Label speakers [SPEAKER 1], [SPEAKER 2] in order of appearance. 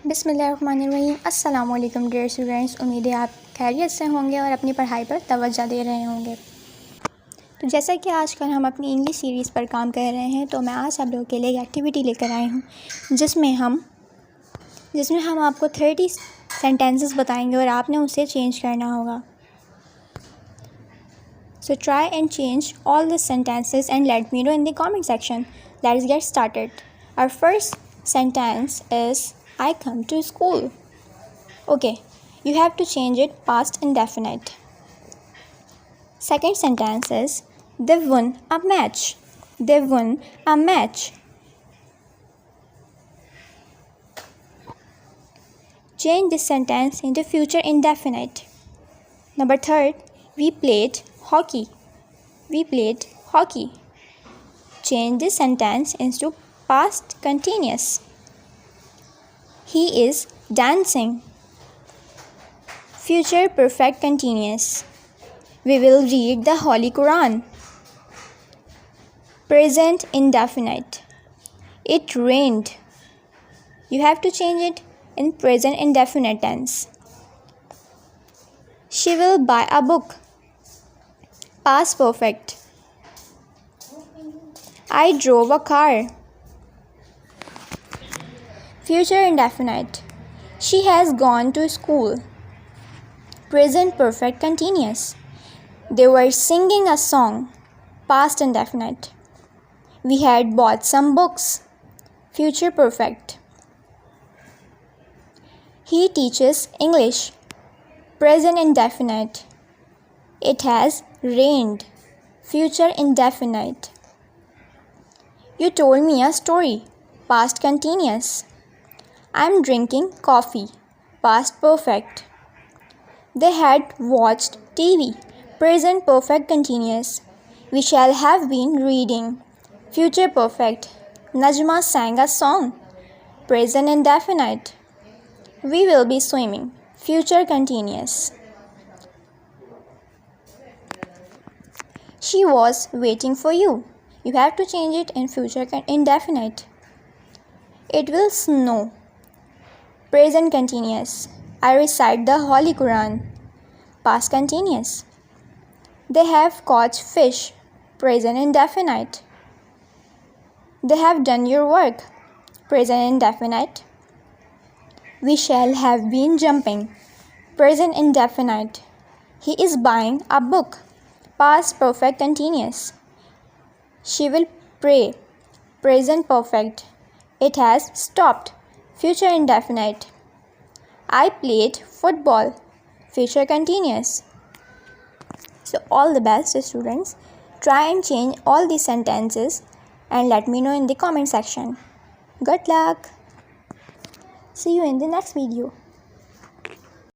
[SPEAKER 1] बिस्मिल्लाहिर्रहमानिर्रहीम। अस्सलाम वालेकुम डियर स्टूडेंट्स। उम्मीद है आप खैरियत से होंगे और अपनी पढ़ाई पर तवज्जो दे रहे होंगे। तो जैसा कि आजकल हम अपनी इंग्लिश सीरीज़ पर काम कर रहे हैं, तो मैं आज आप लोगों के लिए एक एक्टिविटी लेकर आई हूँ जिसमें हम आपको 30 सेंटेंसेस बताएंगे और आपने उसे चेंज करना होगा। So try and change all the sentences and let me know in the comment section. Let's get started. Our first sentence is I come to school. Okay, you have to change it past indefinite. Second sentence is they won a match. They won a match. Change this sentence into future indefinite. Number third, we played hockey. We played hockey. Change this sentence into past continuous. He is dancing. Future perfect continuous. We will read the Holy Quran. Present indefinite. It rained. You have to change it in present indefinite tense. She will buy a book. Past perfect. I drove a car. Future indefinite. She has gone to school. Present perfect continuous. They were singing a song. Past indefinite. We had bought some books. Future perfect. He teaches English. Present indefinite. It has rained. Future indefinite. You told me a story. Past continuous. I'm drinking coffee. Past perfect. They had watched TV. Present perfect continuous. We shall have been reading. Future perfect. Najma sang a song. Present indefinite. We will be swimming. Future continuous. She was waiting for you. You have to change it in future indefinite. It will snow. Present continuous. I recite the Holy Quran. Past continuous. They have caught fish. Present indefinite. They have done your work. Present indefinite. We shall have been jumping. Present indefinite. He is buying a book. Past perfect continuous. She will pray. Present perfect. It has stopped. Future indefinite. I played football. Future continuous. So all the best, students. Try and change all these sentences and let me know in the comment section. Good luck. See you in the next video.